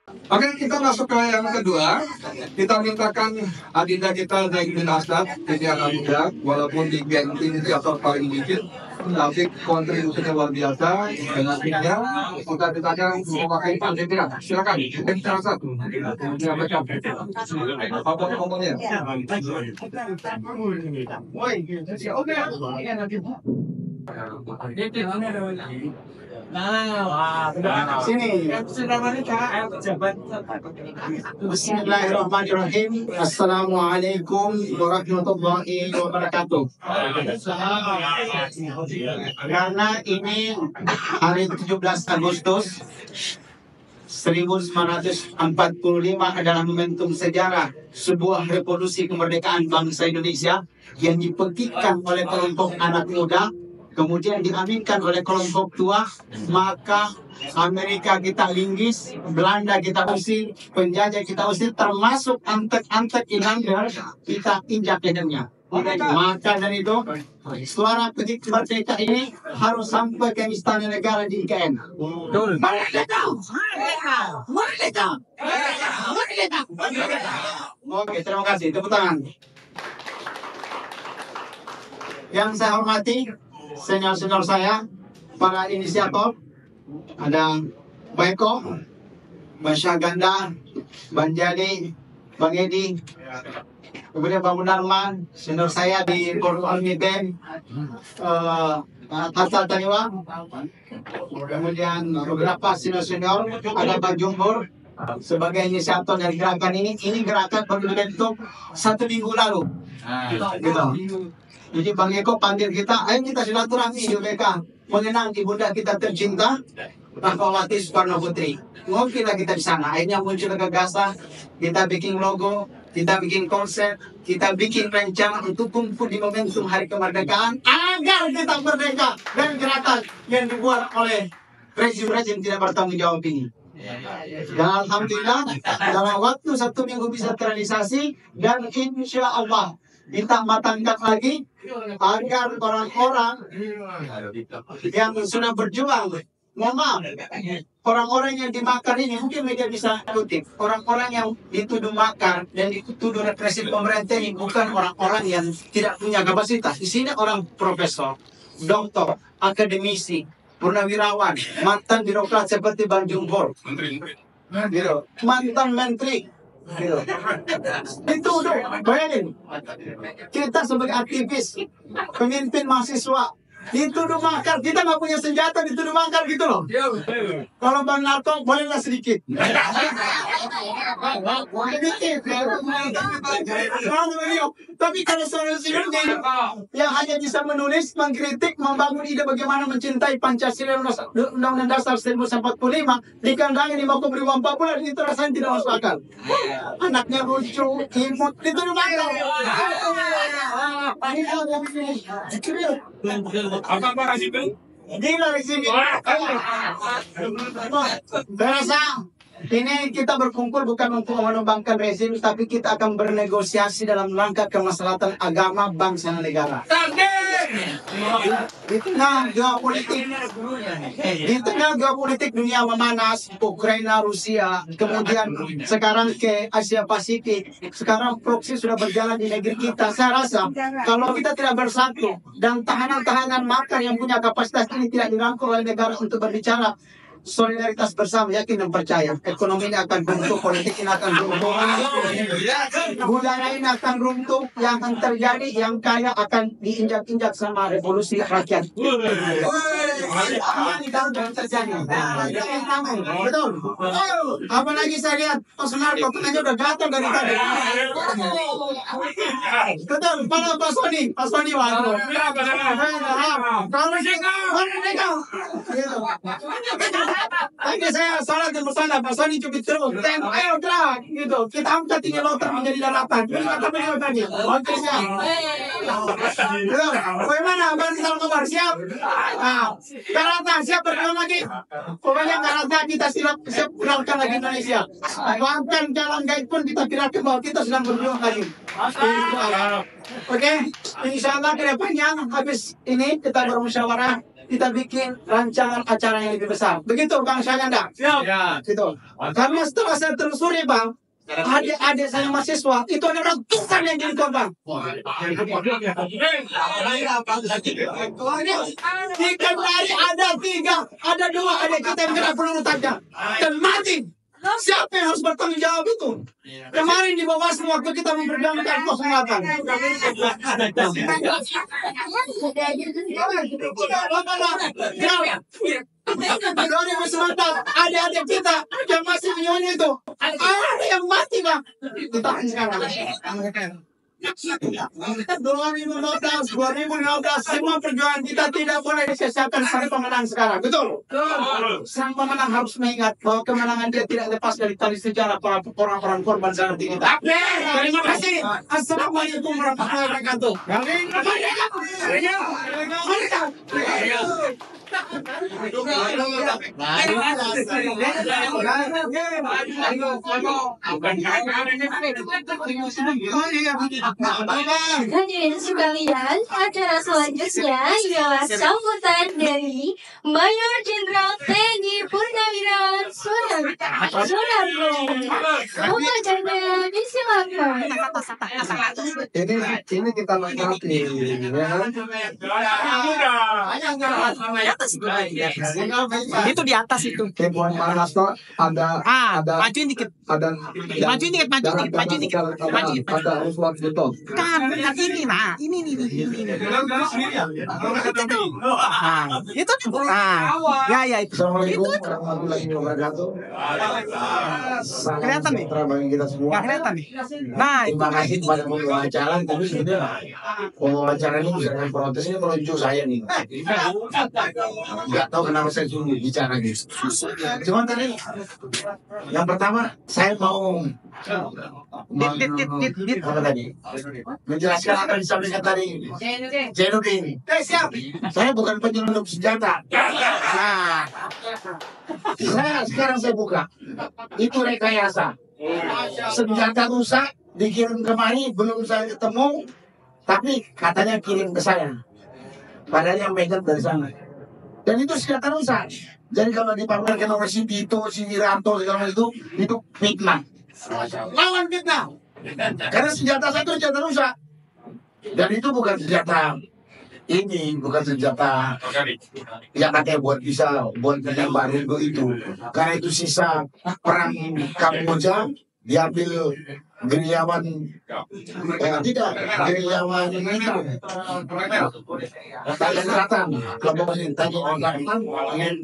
Oke, kita masuk ke yang kedua. Kita mintakan adinda kita Zainuddin Asad, jadi anak muda, walaupun di geng inisiator paling dikit, tapi kontribusinya luar biasa. Dengan timnya, kita ditanya memakai pandemia. Silakan, yang salah satu. Apa ngomongnya? Sini. Bismillahirrahmanirrahim. Assalamualaikum warahmatullahi wabarakatuh. Karena ini hari 17 Agustus 1945 adalah momentum sejarah sebuah revolusi kemerdekaan bangsa Indonesia yang dipetikkan oleh kelompok anak muda, kemudian diaminkan oleh kelompok tua, maka Amerika kita linggis, Belanda kita usir, penjajah kita usir, termasuk antek-antek Irlandia kita injak lehernya. Maka dari itu, suara petik merdeka ini harus sampai ke istana negara di IKN. Merdeka! Merdeka! Merdeka! Oke, terima kasih. Tepuk tangan. Yang saya hormati, senior-senior saya, para inisiator, ada Pak Eko, Bang Syahganda, Bang Jadi, Bang Edi, kemudian Bang Munarman, senior saya di Korwalmi Band, Asal Taniwa, kemudian beberapa senior-senior, ada Bang Jumbur, sebagai inisiator dari gerakan ini gerakan baru dibentuk 1 minggu lalu. Gitu. Jadi Bang Eko panggil kita, ayo kita silaturahmi di UBK, mengenang ibunda kita tercinta, Rahmawati Soekarno Putri. Mungkinlah kita di sana. Akhirnya muncul gagasan, kita bikin logo, kita bikin konsep, kita bikin rencana untuk kumpul di momentum Hari Kemerdekaan agar kita merdeka dan gerakan yang dibuat oleh rezim-rezim tidak bertanggung jawab ini. Dan alhamdulillah dalam waktu 1 minggu bisa terrealisasi, dan insya Allah kita matangkan lagi agar orang-orang yang sudah berjuang, mohon maaf, orang-orang yang dimakar ini, mungkin media bisa kutip, orang-orang yang dituduh makar dan dituduh represif pemerintah ini bukan orang-orang yang tidak punya kapasitas. Di sini orang profesor, doktor, akademisi, purnawirawan, mantan birokrat seperti Bang Jumbor, mantan menteri. Itu udah bayangin, kita sebagai aktivis, pemimpin mahasiswa dituduh makar, kita nggak punya senjata dituduh makar gitu loh. Kalau Bang Narto bolehlah sedikit. Tapi kalau solusinya yang hanya bisa menulis, mengkritik, membangun ide bagaimana mencintai Pancasila Undang-Undang Dasar 1945 dikandangin 50.000 bulan, itu rasanya tidak masuk akal. Anaknya lucu, imut, dituduh makar. Apa rezim? Gila rezim. Berasa ini kita berkumpul bukan untuk menumbangkan rezim, tapi kita akan bernegosiasi dalam rangka kemaslahatan agama, bangsa, dan negara. Di tengah geopolitik dunia memanas, Ukraina, Rusia, kemudian sekarang ke Asia Pasifik, sekarang proksi sudah berjalan di negeri kita. Saya rasa kalau kita tidak bersatu dan tahanan-tahanan makar yang punya kapasitas ini tidak dirangkul oleh negara untuk berbicara solidaritas bersama, yakin dan percaya ekonomi ini akan runtuh, politik ini akan runtuh, budaya ini akan runtuh, yang akan terjadi, yang kaya akan diinjak-injak sama revolusi rakyat. Betul. Apalagi saya lihat personal komennya udah gatal dari tadi. Betul. Pak Sony waduh. Tadi saya salah dan bersama Pak Sony cubit terus. Ayo gerak gitu. Kita angkat ini loter menjadi daratan. Ini kata beliau tadi. Oke siap. Bagaimana Bang Salkobar siap? Karata siap berjuang lagi. Pokoknya Karata kita siap viralkan lagi Indonesia. Bahkan jalan gaib pun kita viralkan bahwa kita sedang berjuang lagi. Oke, insya Allah kedepannya habis ini kita bermusyawarah kita bikin rancangan acara yang lebih besar. Begitu Bang Syahanda? Ya. Gitu. Karena setelah saya telusuri Bang, adik-adik saya mahasiswa itu ada ratusan yang jadi korban. Di Kendari ada 3, ada 2 adik kita yang kena peluru tajam dan mati. Siapa yang harus bertanggung jawab itu? Kemarin di Bawaslu waktu kita memperjuangkan 08. Adik-adik kita yang masih menyusun itu, ada yang mati Bang. Ditahan sekarang. 2015, semua perjuangan kita tidak boleh disiapkan sampai pemenang sekarang. Betul? Sang pemenang harus mengingat bahwa kemenangan dia tidak lepas dari tali sejarah para orang-orang korban seperti kita. Terima kasih. Assalamualaikum warahmatullahi wabarakatuh. Hadirin sekalian, acara selanjutnya ialah sambutan dari Mayor Jenderal TNI Purnawirawan Sunarko. Pembacanya disilakan. Ini kita lengkapi, ya. Itu di atas itu. Kebun Maharashtra ada Majuin dikit. ada Majuin dikit, majuin dikit. ada Usman Buton. Kan, ini nah, ini. Nah, itu ya itu. Assalamualaikum warahmatullahi wabarakatuh. Kelihatan nih? Mitra bagi kita semua. Nggak kelihatan nih. Nah, Terima kasih kepada pembawa acara, tapi sebenarnya pembawa acara ini misalkan protesnya menuju saya nih. Nggak tahu kenapa saya suruh bicara gitu. Cuman tadi yang pertama saya mau apa tadi? Menjelaskan apa yang disampaikan tadi Zainuddin. Saya bukan penyelundup senjata. Nah, sekarang saya buka. Itu rekayasa. Senjata rusak dikirim kemari, belum saya ketemu, tapi katanya kirim ke saya. Padahal yang pegang dari sana. Dan itu senjata rusak. Jadi kalau dipamerkan oleh si Tito, si Wiranto, segala macam itu fitnah. Lawan fitnah. Karena senjata satu senjata rusak. Dan itu bukan senjata ini, bukan senjata yang katanya buat yang baru itu. Karena itu sisa perang Kamboja diambil gerilyawan gerilyawan itu Thailand Selatan, kelompok mesin Thailand Selatan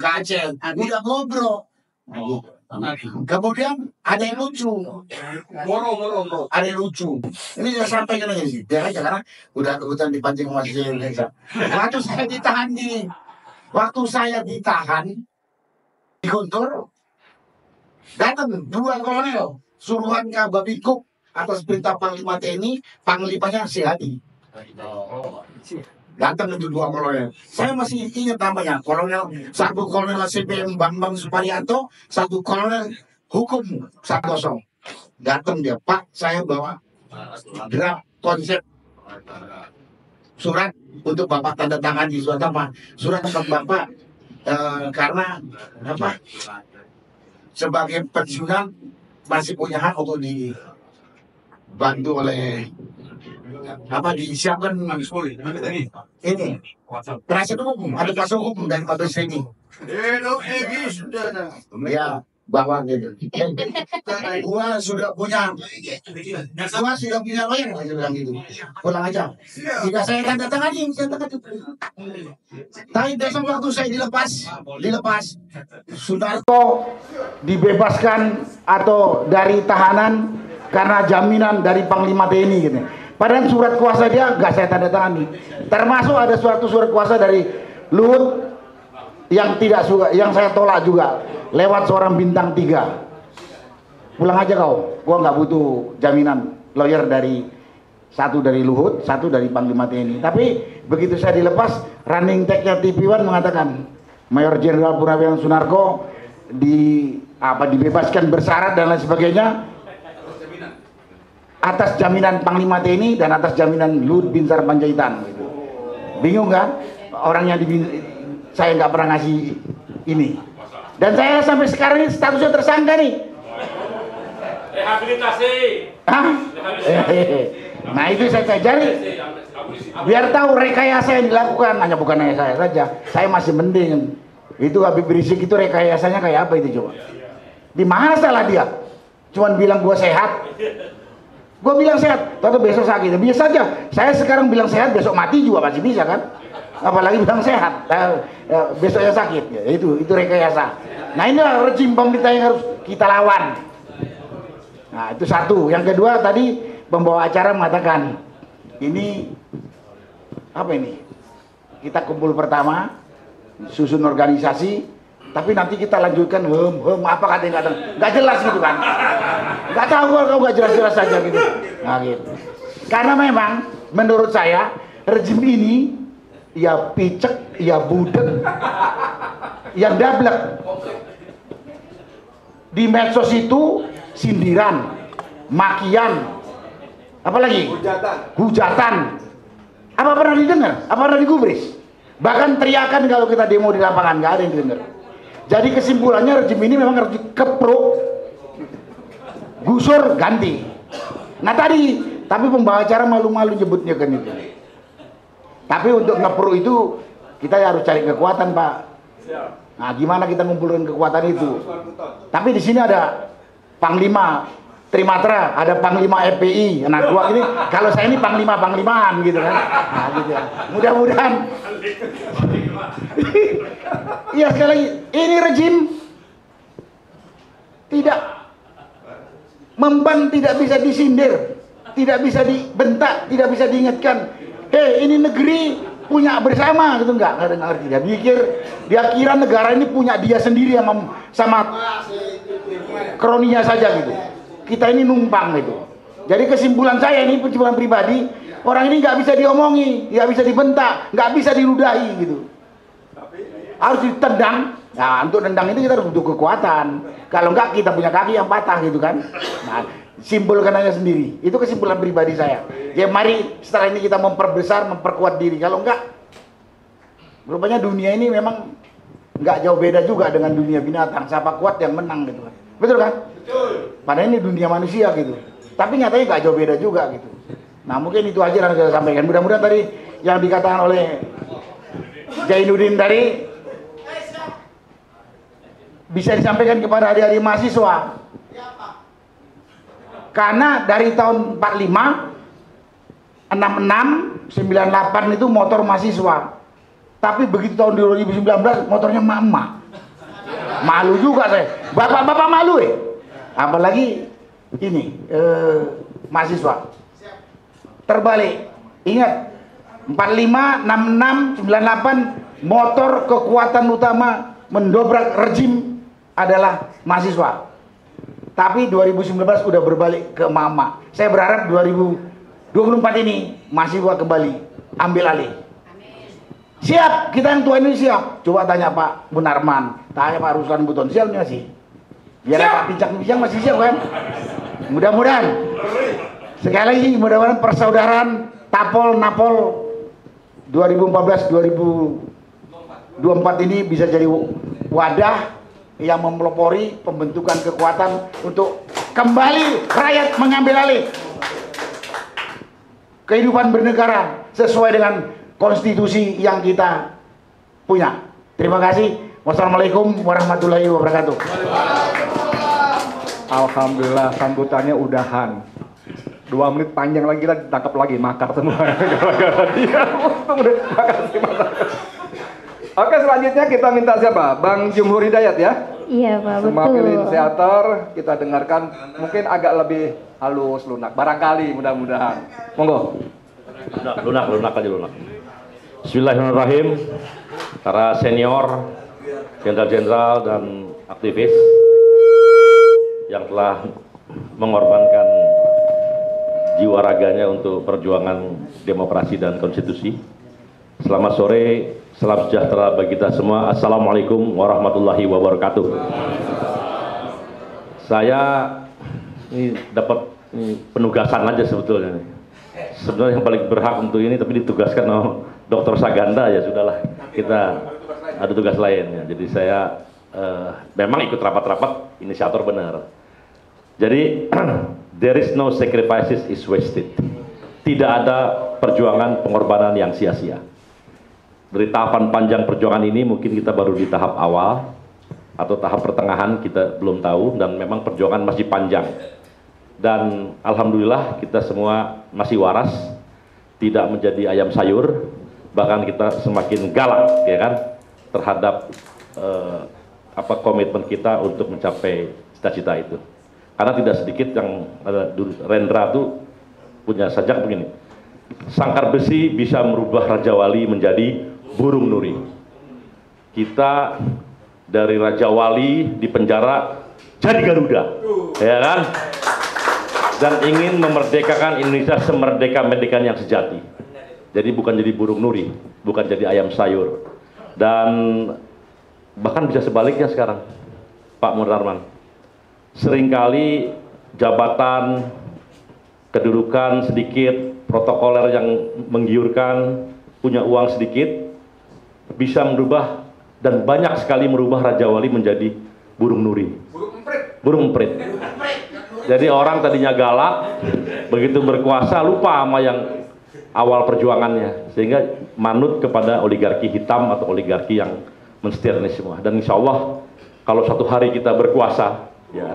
ke Aceh, udah ngobrol. Kemudian ada yang lucu, ada yang lucu. Ini saya sampaikan aja sih, biar aja karena udah kebetulan dipancing sama si Indonesia. Waktu saya ditahan di Guntur, datang 2 kolonel suruhan Kababikuk atas perintah Panglima TNI, Panglimanya si Hadi. Datang itu 2 kolonel. Saya masih ingat namanya, satu kolonel CPM Bambang Suparyanto, satu kolonel hukum Santoso. Datang dia, Pak, saya bawa draft konsep surat untuk Bapak tanda tangan di surat apa? Surat untuk Bapak karena apa? Sebagai pensiunan masih punya hak untuk dibantu oleh apa disiapkan ini penasihat hukum, ada kuasa hukum dari Mabes ini ya bahwa gitu gua sudah punya lawyer aja bilang gitu, pulang aja tidak saya tanda tangani tapi besok waktu saya dilepas Sunarko dibebaskan atau dari tahanan karena jaminan dari Panglima TNI gitu. Padahal surat kuasa dia nggak saya tanda tangani. Termasuk ada suatu surat kuasa dari Luhut yang tidak suka, yang saya tolak juga lewat seorang bintang 3. Pulang aja kau, gua nggak butuh jaminan lawyer dari satu dari Luhut, satu dari Panglima TNI. Tapi begitu saya dilepas, running tag-nya TV One mengatakan Mayor Jenderal Purnawirawan Sunarko dibebaskan bersyarat dan lain sebagainya atas jaminan Panglima TNI dan atas jaminan Luhut Binsar Panjaitan gitu. Bingung kan? Orang yang saya nggak pernah ngasih ini. Dan saya sampai sekarang ini statusnya tersangka nih. Rehabilitasi. Hah? Nah itu saya cari. Biar tahu rekayasa yang dilakukan, hanya bukan hanya saya saja. Saya masih mending. Itu Habib Rizik itu rekayasanya kayak apa itu coba? Di mana salah dia? Cuman bilang gua sehat. Gua bilang sehat, tapi besok sakit. Biasa aja. Saya sekarang bilang sehat, besok mati juga masih bisa kan? Apalagi bilang sehat, besoknya sakit. Ya, itu rekayasa. Nah inilah rejim pemerintah yang harus kita lawan. Nah itu satu. Yang kedua tadi pembawa acara mengatakan ini apa ini? Kita kumpul pertama, susun organisasi, tapi nanti kita lanjutkan apa katanya nggak jelas gitu kan? Nggak tahu kalau nggak jelas-jelas saja gitu. Nah gitu. Karena memang menurut saya rejim ini ya picek, ya budek, yang dablek. Di medsos itu sindiran, makian, apalagi hujatan. Apa pernah didengar? Apa pernah digubris? Bahkan teriakan kalau kita demo di lapangan nggak ada yang didengar. Jadi kesimpulannya rejim ini memang harus dikepruk, gusur, ganti. Nah tapi pembawa acara malu-malu nyebutnya kan itu. Tapi untuk ngepruk itu kita harus cari kekuatan, Pak. Nah, gimana kita ngumpulin kekuatan itu? Tapi di sini ada Panglima Trimatra, ada Panglima FPI. Nah, gua ini kalau saya ini Panglimaan gitu kan. Nah, gitu. Mudah-mudahan. Iya sekali lagi, ini rejim tidak memban, tidak bisa disindir, tidak bisa dibentak, tidak bisa diingatkan. Hei, ini negeri punya bersama gitu, enggak ngerti. Dia kira negara ini punya dia sendiri sama kroninya saja gitu. Kita ini numpang gitu. Jadi kesimpulan saya ini, kesimpulan pribadi, orang ini nggak bisa diomongi, nggak bisa dibentak, nggak bisa diludahi gitu. Harus ditendang. Nah, untuk nendang itu kita harus butuh kekuatan. Kalau enggak kita punya kaki yang patah gitu kan. Nah, simpulkan aja sendiri. Itu kesimpulan pribadi saya. Ya mari setelah ini kita memperbesar, memperkuat diri. Kalau enggak, rupanya dunia ini memang enggak jauh beda juga dengan dunia binatang. Siapa kuat yang menang gitu kan. Betul kan? Betul. Padahal ini dunia manusia gitu. Tapi nyatanya enggak jauh beda juga gitu. Nah mungkin itu aja yang saya sampaikan. Mudah-mudahan tadi yang dikatakan oleh Jainuddin tadi bisa disampaikan kepada adik-adik mahasiswa. Karena dari tahun 45, 66, 98 itu motor mahasiswa. Tapi begitu tahun 2019 motornya emak-emak. Malu juga saya. Bapak-bapak malu ya. Apalagi ini mahasiswa. Terbalik. Ingat 45, 66, 98 motor kekuatan utama mendobrak rejim adalah mahasiswa. Tapi 2019 udah berbalik ke mama. Saya berharap 2024 ini mahasiswa kembali ambil alih. Siap, kita yang tua ini siap. Coba tanya Pak Munarman, tanya Pak Ruslan Buton, siap nggak sih? Biar Pak Pincang masih siap kan? Mudah-mudahan. Sekali lagi mudah-mudahan persaudaraan Tapol Napol 2014-2024 ini bisa jadi wadah yang memelopori pembentukan kekuatan untuk kembali rakyat mengambil alih kehidupan bernegara sesuai dengan konstitusi yang kita punya. Terima kasih. Wassalamualaikum warahmatullahi wabarakatuh. Alhamdulillah sambutannya udahan. 2 menit panjang lagi kita ditangkap lagi, makar semua. Gara-gara dia. Makasih, Oke, selanjutnya kita minta siapa? Bang Jumhur Hidayat ya? Iya Pak, Semakin betul. inisiator, kita dengarkan mungkin agak lebih halus, lunak. Barangkali, mudah-mudahan. Monggo. Lunak aja. Bismillahirrahmanirrahim. Para senior, jenderal-jenderal dan aktivis yang telah mengorbankan jiwa raganya untuk perjuangan demokrasi dan konstitusi. Selamat sore, salam sejahtera bagi kita semua. Assalamualaikum warahmatullahi wabarakatuh. Saya ini dapat penugasan aja sebetulnya. Sebenarnya yang paling berhak untuk ini tapi ditugaskan oleh Dr. Saganda, ya sudahlah, kita ada tugas lain ya. Jadi saya memang ikut rapat-rapat, inisiator benar. Jadi there is no sacrifices is wasted. Tidak ada perjuangan pengorbanan yang sia-sia. Dari tahapan panjang perjuangan ini mungkin kita baru di tahap awal atau tahap pertengahan, kita belum tahu, dan memang perjuangan masih panjang. Dan alhamdulillah kita semua masih waras, tidak menjadi ayam sayur, bahkan kita semakin galak ya kan terhadap komitmen kita untuk mencapai cita-cita itu. Karena tidak sedikit yang Rendra tuh punya sajak begini, sangkar besi bisa merubah Raja Wali menjadi burung nuri. Kita dari Raja Wali di penjara jadi Garuda, ya kan? Dan ingin memerdekakan Indonesia semerdeka-merdeka yang sejati. Jadi bukan jadi burung nuri, bukan jadi ayam sayur. Dan bahkan bisa sebaliknya sekarang, Pak Munarman. Seringkali jabatan, kedudukan sedikit, protokoler yang menggiurkan, punya uang sedikit, bisa merubah dan banyak sekali merubah Raja Wali menjadi burung nuri. Burung emprit. Jadi orang tadinya galak, begitu berkuasa lupa sama yang awal perjuangannya, sehingga manut kepada oligarki hitam atau oligarki yang mensetir ini semua. Dan insya Allah kalau satu hari kita berkuasa, ya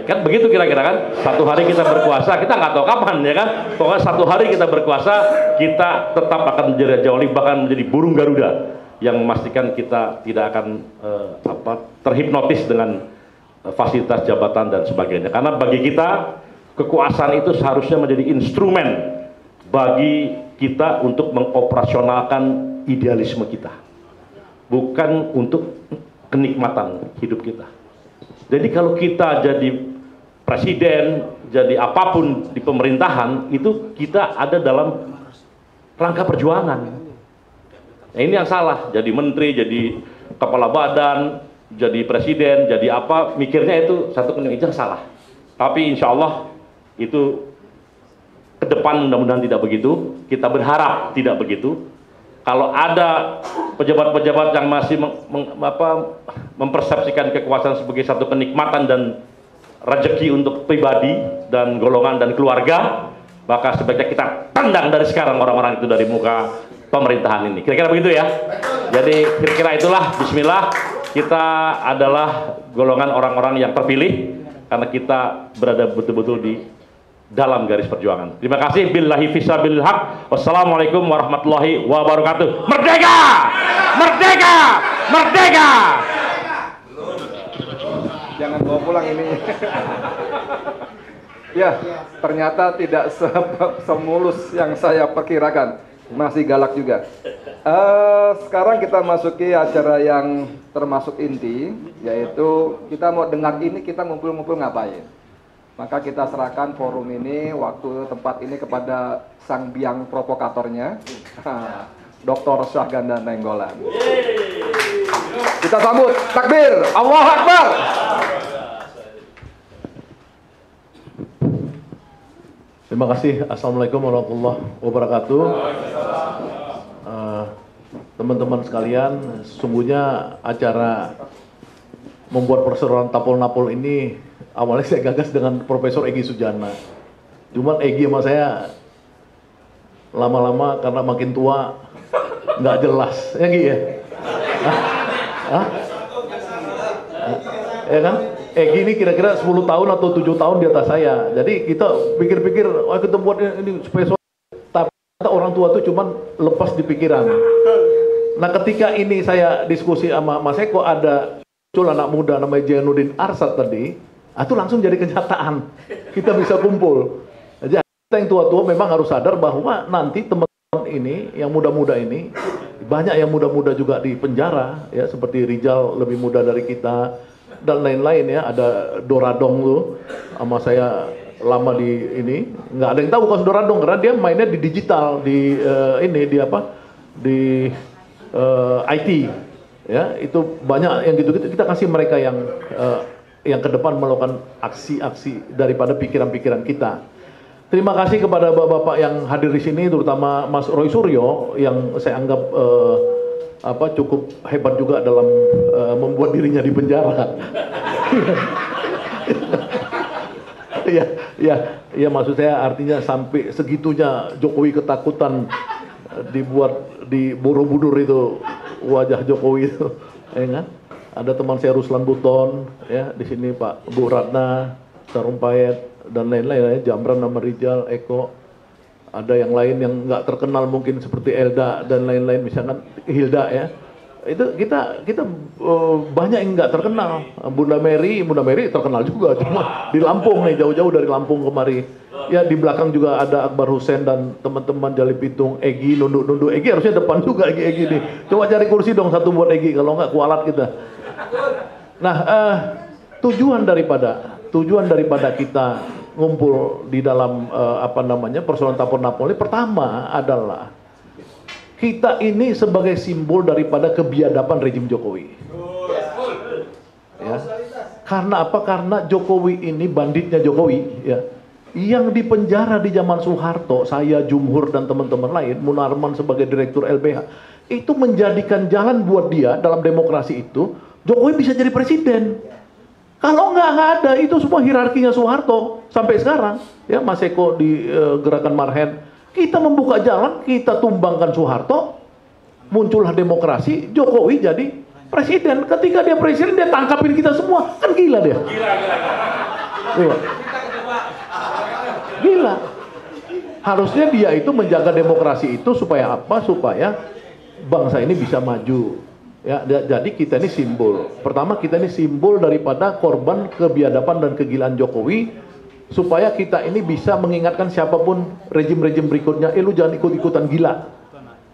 kan begitu kira-kira kan, satu hari kita berkuasa, kita nggak tahu kapan ya kan, pokoknya satu hari kita berkuasa, kita tetap akan menjadi Raja Wali, bahkan menjadi burung Garuda yang memastikan kita tidak akan terhipnotis dengan fasilitas jabatan dan sebagainya. Karena bagi kita kekuasaan itu seharusnya menjadi instrumen bagi kita untuk mengoperasionalkan idealisme kita, bukan untuk kenikmatan hidup kita. Jadi kalau kita jadi presiden, jadi apapun di pemerintahan, itu kita ada dalam rangka perjuangan. Nah, ini yang salah, jadi menteri, jadi kepala badan, jadi presiden, jadi apa, mikirnya itu satu kenikmatan, salah. Tapi insya Allah itu ke depan mudah-mudahan tidak begitu, kita berharap tidak begitu. Kalau ada pejabat-pejabat yang masih mempersepsikan kekuasaan sebagai satu kenikmatan dan rezeki untuk pribadi dan golongan dan keluarga, maka sebaiknya kita tendang dari sekarang orang-orang itu dari muka pemerintahan ini. Kira-kira begitu ya. Jadi kira-kira itulah, bismillah, kita adalah golongan orang-orang yang terpilih karena kita berada betul-betul di dalam garis perjuangan. Terima kasih. Billahi fisabilil haq. Wassalamualaikum warahmatullahi wabarakatuh. Merdeka! Merdeka! Merdeka! Jangan bawa pulang ini. Ya, ternyata tidak semulus yang saya perkirakan. Masih galak juga. Sekarang kita masuki acara yang termasuk inti, yaitu kita mau dengar ini, kita ngumpul-ngumpul ngapain. Maka kita serahkan forum ini, waktu, tempat ini kepada sang biang provokatornya, Dr. Syahganda Nainggolan. Kita sambut, takbir, Allahu Akbar. Terima kasih. Assalamualaikum warahmatullahi wabarakatuh. Teman-teman sekalian, sesungguhnya acara membuat perseroan Tapol-Napol ini awalnya saya gagas dengan Profesor Egy Sujana. Cuman Egy sama saya lama-lama karena makin tua nggak jelas, ya Egy ya? Ya kan? Egy ini kira-kira 10 tahun atau 7 tahun di atas saya. Jadi kita pikir-pikir, wah kita buat ini spesial. Tapi orang tua itu cuman lepas di pikiran. Nah ketika ini saya diskusi sama Mas Eko, ada muncul anak muda namanya Jainuddin Arsad tadi, itu langsung jadi kenyataan. Kita bisa kumpul. Jadi kita yang tua-tua memang harus sadar bahwa nanti teman-teman ini, yang muda-muda ini, banyak yang muda-muda juga di penjara, ya seperti Rijal lebih muda dari kita, dan lain-lain ya. Ada Doradong tuh, sama saya lama di ini, nggak ada yang tahu kalau Doradong karena dia mainnya di digital, di IT, ya itu banyak yang gitu-gitu. Kita kasih mereka yang ke depan melakukan aksi-aksi daripada pikiran-pikiran kita. Terima kasih kepada bapak-bapak yang hadir di sini, terutama Mas Roy Suryo yang saya anggap cukup hebat juga dalam membuat dirinya di penjara. Ya maksud saya artinya sampai segitunya Jokowi ketakutan dibuat di Borobudur itu wajah Jokowi itu, ya kan? Ada teman saya Ruslan Buton, ya di sini Pak Bu Ratna, Sarumpayat dan lain-lain, ya, Jamran nama Rijal, Eko, ada yang lain yang nggak terkenal mungkin seperti Elda dan lain-lain, misalkan Hilda ya. Itu kita banyak yang nggak terkenal. Bunda Mary terkenal juga, cuma di Lampung nih, jauh-jauh dari Lampung kemari. Ya di belakang juga ada Akbar Hussein dan teman-teman Jali Pitung, Egi nunduk-nunduk. Egi harusnya depan juga, Egi nih. Coba cari kursi dong satu buat Egi, kalau nggak kualat kita. Nah, tujuan daripada kita ngumpul di dalam persoalan Tapur Napoli pertama adalah kita ini sebagai simbol daripada kebiadaban rejim Jokowi. Ya. Karena apa? Karena Jokowi ini banditnya Jokowi, ya. Yang dipenjara di zaman Soeharto, saya, Jumhur dan teman-teman lain, Munarman sebagai direktur LBH, itu menjadikan jalan buat dia dalam demokrasi itu, Jokowi bisa jadi presiden. Kalau nggak ada, itu semua hierarkinya Soeharto sampai sekarang, ya Mas Eko di Gerakan Marhen. Kita membuka jalan, kita tumbangkan Soeharto, muncullah demokrasi, Jokowi jadi presiden. Ketika dia presiden, dia tangkapin kita semua. Kan gila dia. Gila. Harusnya dia itu menjaga demokrasi itu supaya apa? Supaya bangsa ini bisa maju. Ya, jadi kita ini simbol. Pertama, kita ini simbol daripada korban kebiadaban dan kegilaan Jokowi, supaya kita ini bisa mengingatkan siapapun rejim-rejim berikutnya, lu jangan ikut-ikutan gila.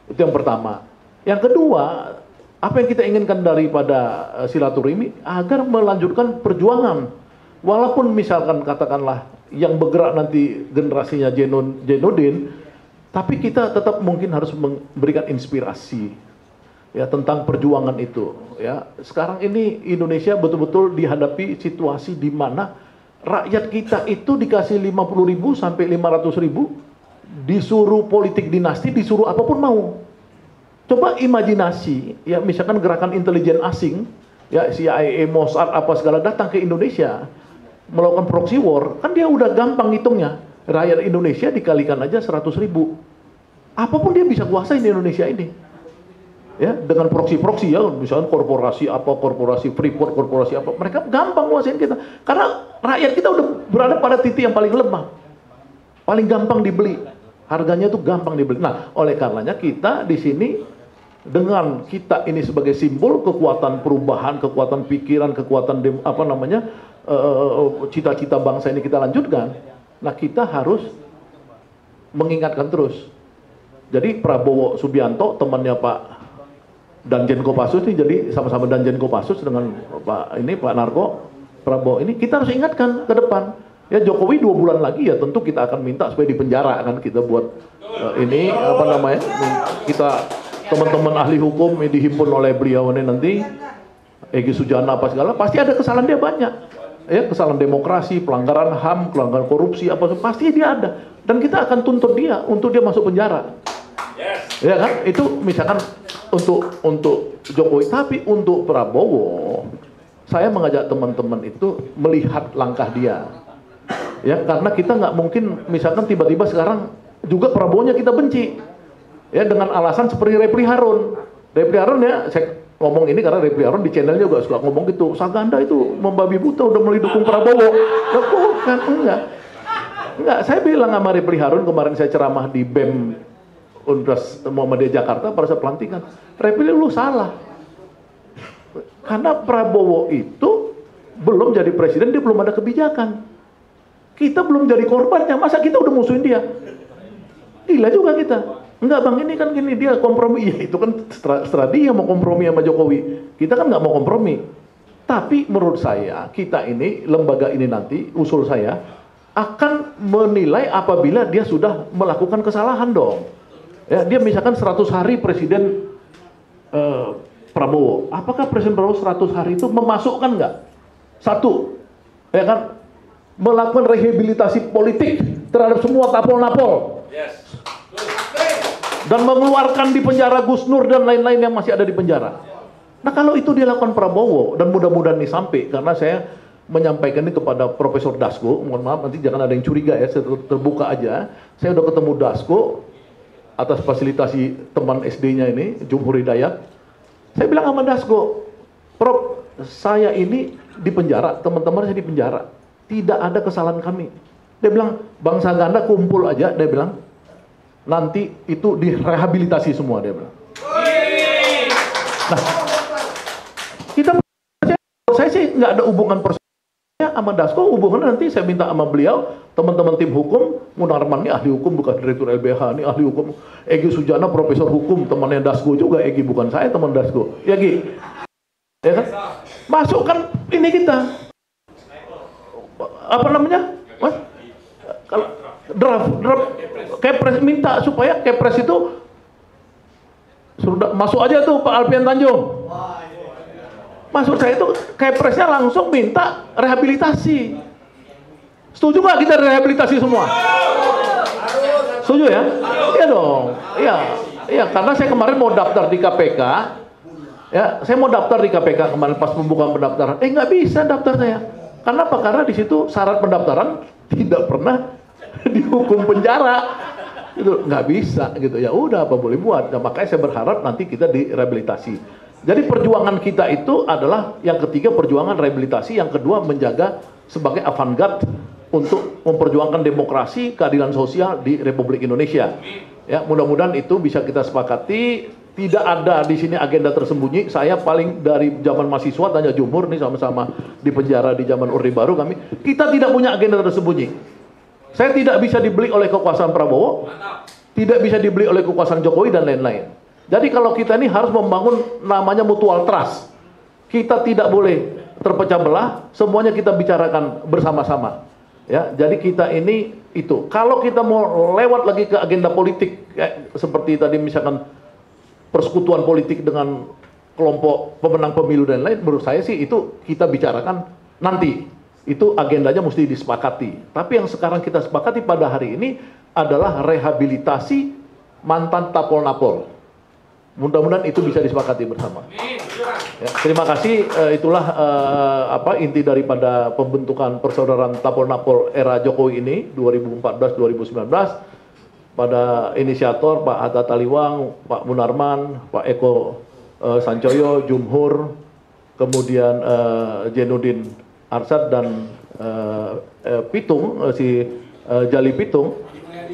Itu yang pertama. Yang kedua, apa yang kita inginkan daripada silaturahmi agar melanjutkan perjuangan. Walaupun misalkan katakanlah yang bergerak nanti generasinya Jenudin, tapi kita tetap mungkin harus memberikan inspirasi ya tentang perjuangan itu. Ya, sekarang ini Indonesia betul-betul dihadapi situasi di mana rakyat kita itu dikasih 50.000 sampai 500.000, disuruh politik dinasti, disuruh apapun mau. Coba imajinasi, ya misalkan gerakan intelijen asing, ya CIA, Mossad, apa segala datang ke Indonesia, melakukan proxy war, kan dia udah gampang hitungnya. Rakyat Indonesia dikalikan aja 100.000. Apapun dia bisa kuasain di Indonesia ini. Ya, dengan proksi-proksi ya, misalnya korporasi apa, korporasi Freeport, korporasi apa, mereka gampang nguasain kita. Karena rakyat kita udah berada pada titik yang paling lemah. Paling gampang dibeli. Harganya tuh gampang dibeli. Nah, oleh karenanya kita di sini dengan kita ini sebagai simbol kekuatan perubahan, kekuatan pikiran, kekuatan cita-cita bangsa ini kita lanjutkan. Nah, kita harus mengingatkan terus. Jadi Prabowo Subianto temannya Pak Danjen Kopassus ini, jadi sama-sama Danjen Kopassus dengan Pak Narko, Prabowo ini kita harus ingatkan ke depan. Ya Jokowi 2 bulan lagi ya tentu kita akan minta supaya dipenjara kan, kita buat kita teman-teman ahli hukum yang dihimpun oleh beliau ini nanti, Egy Sujana apa segala, pasti ada kesalahan dia banyak. Ya, kesalahan demokrasi, pelanggaran HAM, pelanggaran korupsi apa pasti dia ada. Dan kita akan tuntut dia untuk dia masuk penjara. Ya kan? Itu misalkan untuk Jokowi, tapi untuk Prabowo, saya mengajak teman-teman itu melihat langkah dia. Ya, karena kita nggak mungkin misalkan tiba-tiba sekarang juga Prabowo-nya kita benci. Ya, dengan alasan seperti Repli Harun. Repli Harun ya, saya ngomong ini karena Repli Harun di channelnya juga suka ngomong gitu. Saganda itu membabi buta udah mulai dukung Prabowo. Bukan, enggak. Saya bilang sama Repli Harun kemarin saya ceramah di BEM Universitas Muhammadiyah Jakarta pada saat pelantikan, Repli lu salah. Karena Prabowo itu belum jadi presiden, dia belum ada kebijakan. Kita belum jadi korbannya, masa kita udah musuhin dia? Gila juga kita. Enggak bang, ini kan gini, dia kompromi. Ya itu kan strategi yang mau kompromi sama Jokowi. Kita kan nggak mau kompromi. Tapi menurut saya, kita ini, lembaga ini nanti, usul saya, akan menilai apabila dia sudah melakukan kesalahan dong. Ya, dia misalkan 100 hari Presiden Prabowo. Apakah Presiden Prabowo 100 hari itu memasukkan nggak? Satu, ya kan, melakukan rehabilitasi politik terhadap semua tapol-napol. Yes. dan mengeluarkan di penjara Gus Nur dan lain-lain yang masih ada di penjara. Nah kalau itu dilakukan Prabowo, dan mudah-mudahan ini sampai, karena saya menyampaikan ini kepada Profesor Dasko, mohon maaf nanti jangan ada yang curiga ya, saya terbuka aja. Saya udah ketemu Dasko atas fasilitasi teman SD-nya ini, Jumhur Hidayat. Saya bilang sama Dasko, Prof, saya ini di penjara, teman-teman saya di penjara, tidak ada kesalahan kami. Dia bilang, bangsa Ganda kumpul aja, dia bilang, nanti itu direhabilitasi semua, dia bilang. Nah, kita, saya sih nggak ada hubungan personal sama Dasko, hubungan nanti saya minta sama beliau, teman-teman tim hukum, Munarman ini ahli hukum, bukan direktur LBH, ini ahli hukum, Egy Sujana profesor hukum, temannya Dasko juga, Egy bukan saya teman Dasko, ya Gi, ya kan? Masukkan ini kita, apa namanya, Mas? Kalau draft Kepres minta supaya Kepres itu sudah masuk aja tuh Pak Alfian Tanjung. Maksud saya itu Kepresnya langsung minta rehabilitasi. Setuju nggak kita rehabilitasi semua? Setuju ya? Iya dong. Iya karena saya kemarin mau daftar di KPK. Ya, saya mau daftar di KPK kemarin pas pembukaan pendaftaran. Nggak bisa daftar saya. Karena apa? Karena di situ syarat pendaftaran tidak pernah dihukum penjara. Itu nggak bisa gitu. Ya udah apa boleh buat. Nah, makanya saya berharap nanti kita direhabilitasi. Jadi perjuangan kita itu adalah yang ketiga perjuangan rehabilitasi, yang kedua menjaga sebagai avant-garde untuk memperjuangkan demokrasi, keadilan sosial di Republik Indonesia. Ya, mudah-mudahan itu bisa kita sepakati. Tidak ada di sini agenda tersembunyi. Saya paling dari zaman mahasiswa tanya Jumhur nih sama-sama di penjara di zaman Orde Baru kami. Kita tidak punya agenda tersembunyi. Saya tidak bisa dibeli oleh kekuasaan Prabowo, tidak bisa dibeli oleh kekuasaan Jokowi dan lain-lain. Jadi kalau kita ini harus membangun namanya mutual trust. Kita tidak boleh terpecah belah, semuanya kita bicarakan bersama-sama. Ya, jadi kita ini itu. Kalau kita mau lewat lagi ke agenda politik, seperti tadi misalkan persekutuan politik dengan kelompok pemenang pemilu dan lain, menurut saya sih itu kita bicarakan nanti. Itu agendanya mesti disepakati. Tapi yang sekarang kita sepakati pada hari ini adalah rehabilitasi mantan Tapol-Napol. Mudah-mudahan itu bisa disepakati bersama. Ya, terima kasih. Itulah inti daripada pembentukan persaudaraan Tapol-Napol era Jokowi ini 2014-2019. Pada inisiator Pak Hatta Taliwang, Pak Munarman, Pak Eko Sancoyo, Jumhur, kemudian Jenudin Arsad dan Pitung, si Jali Pitung.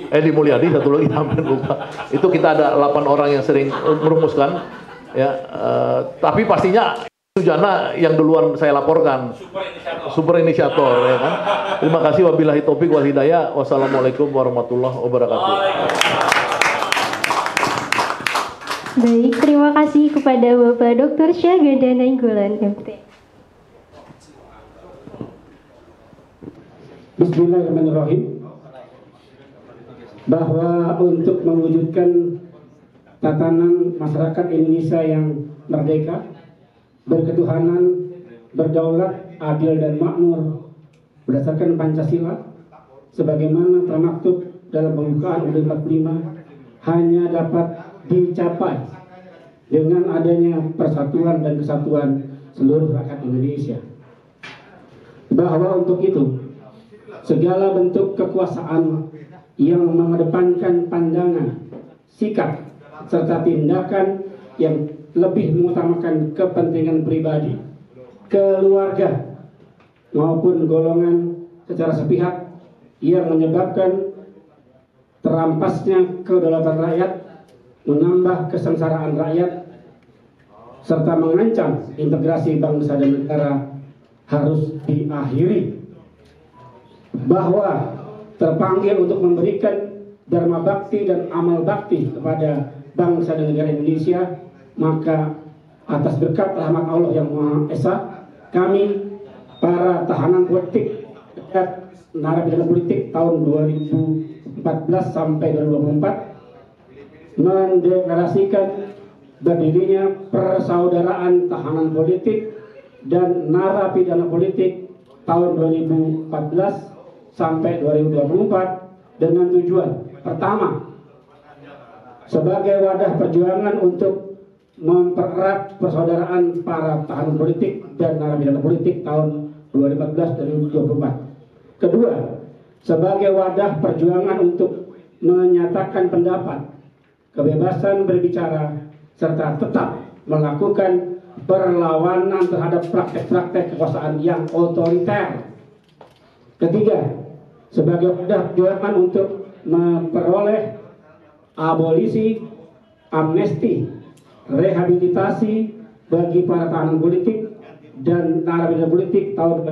Edi Mulyadi satu lagi hampir lupa. Itu kita ada 8 orang yang sering merumuskan ya, tapi pastinya Sujana yang duluan saya laporkan super inisiator ya kan. Terima kasih, wabillahi taufik wal hidayah. Wassalamualaikum warahmatullahi wabarakatuh. Baik, terima kasih kepada Bapak Dr. Syahganda Nainggolan MT. Bismillahirrahmanirrahim. Bahwa untuk mewujudkan tatanan masyarakat Indonesia yang merdeka, berketuhanan, berdaulat, adil dan makmur berdasarkan Pancasila sebagaimana termaktub dalam pembukaan UUD 45 hanya dapat dicapai dengan adanya persatuan dan kesatuan seluruh rakyat Indonesia. Bahwa untuk itu segala bentuk kekuasaan yang mengedepankan pandangan, sikap, serta tindakan yang lebih mengutamakan kepentingan pribadi, keluarga, maupun golongan secara sepihak yang menyebabkan terampasnya kedaulatan rakyat, menambah kesengsaraan rakyat, serta mengancam integrasi bangsa dan negara harus diakhiri. Bahwa terpanggil untuk memberikan dharma bakti dan amal bakti kepada bangsa dan negara Indonesia, maka atas berkat rahmat Allah yang Maha Esa, kami para tahanan politik dan narapidana politik tahun 2014 sampai 2024 mendeklarasikan berdirinya persaudaraan tahanan politik dan narapidana politik tahun 2014 sampai 2024 dengan tujuan pertama, sebagai wadah perjuangan untuk mempererat persaudaraan para tahanan politik dan narapidana politik tahun 2014-2024. Kedua, sebagai wadah perjuangan untuk menyatakan pendapat, kebebasan berbicara, serta tetap melakukan perlawanan terhadap praktek-praktek kekuasaan yang otoriter. Ketiga, sebagai wadah perjuangan untuk memperoleh abolisi, amnesti, rehabilitasi bagi para tahanan politik dan narapidana politik tahun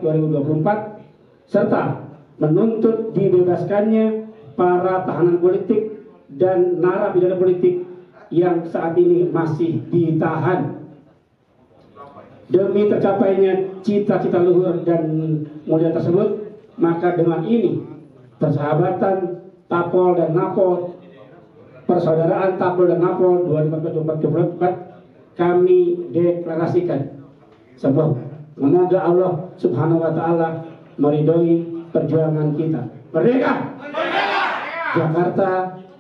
2014-2024, serta menuntut dibebaskannya para tahanan politik dan narapidana politik yang saat ini masih ditahan. Demi tercapainya cita-cita luhur dan mulia tersebut, maka dengan ini persahabatan Tapol dan Napol, persaudaraan Tapol dan Napol 2024 kami deklarasikan. Semoga Allah Subhanahu wa taala meridhoi perjuangan kita. Merdeka! Merdeka! Jakarta,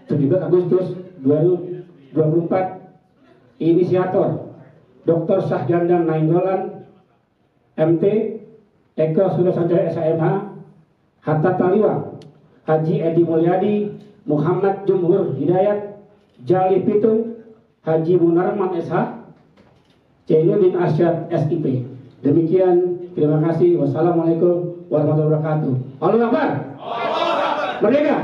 17 Agustus 2024. Inisiator Dr. Syahgandan Nainggolan, MT, Eko Sudasanjaya SMH, Hatta Taliwa, Haji Edi Mulyadi, Muhammad Jumhur Hidayat, Jali Pitung, Haji Munarman SH, Zainuddin Asyad SIP. Demikian, terima kasih. Wassalamualaikum warahmatullahi wabarakatuh. Allahu Akbar. Merdeka.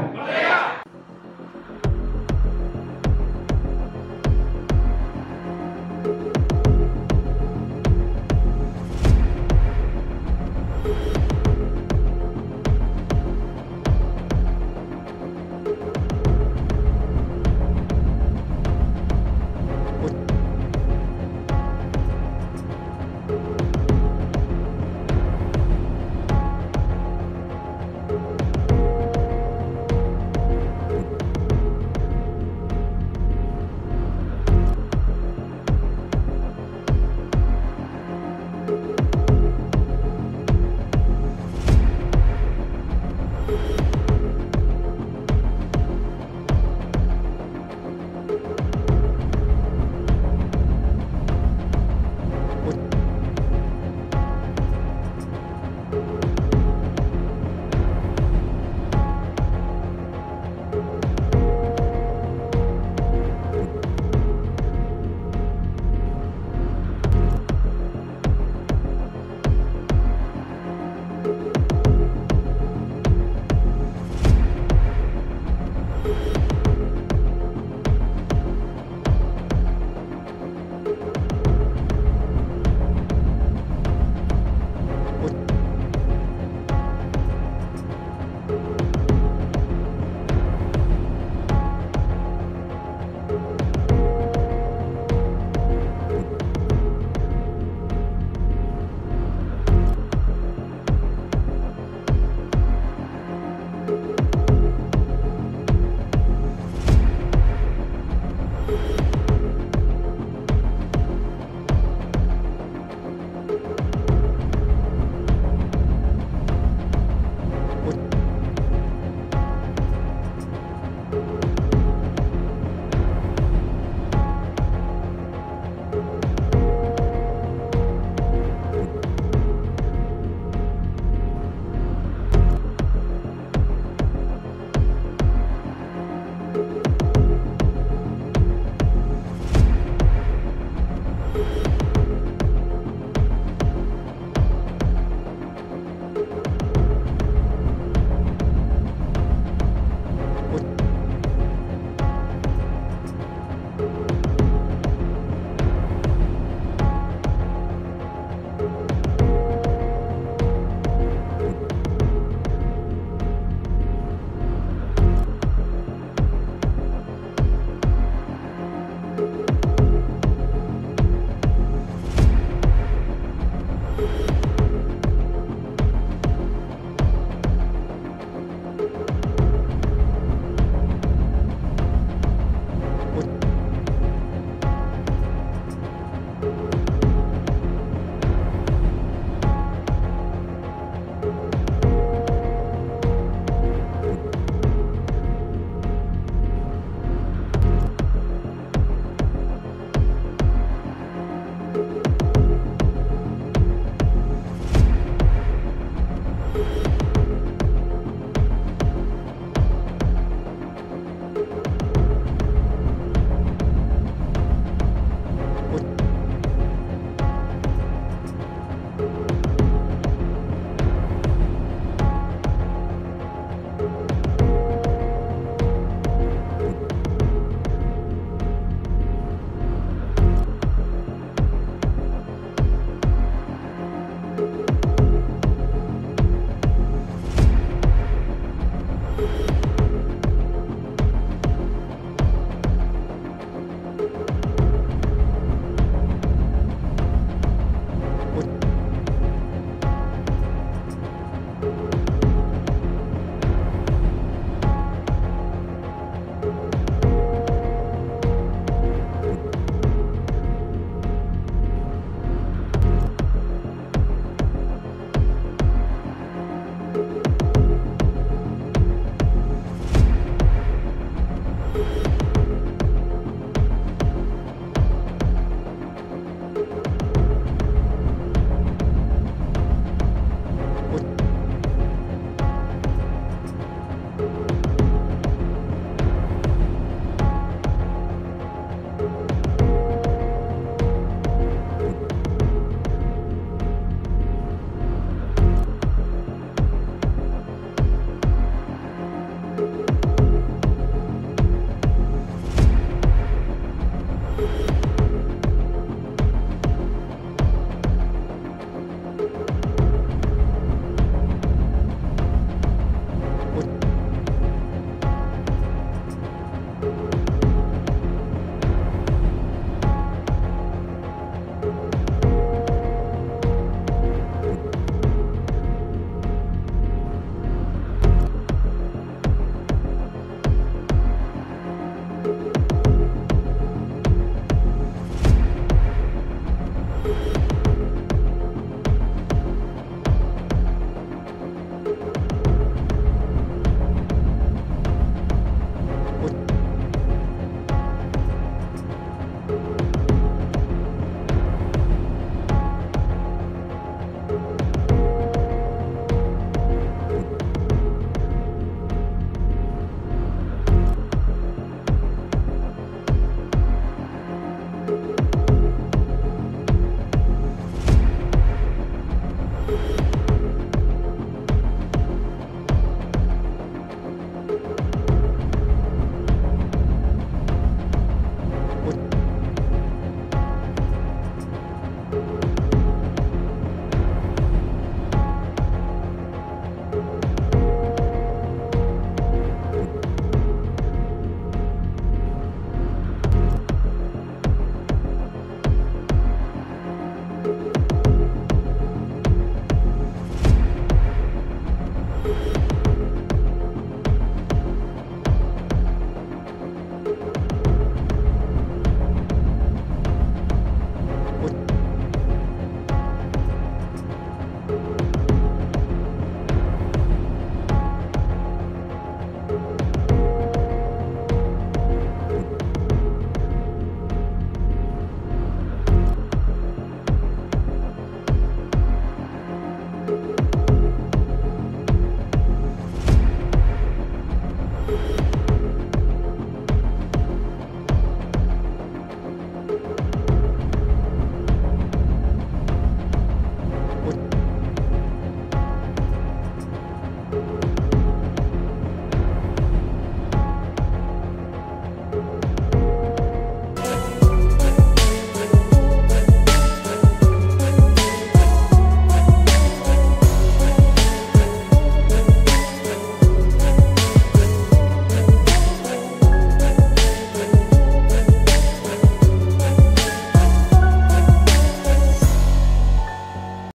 Thank you.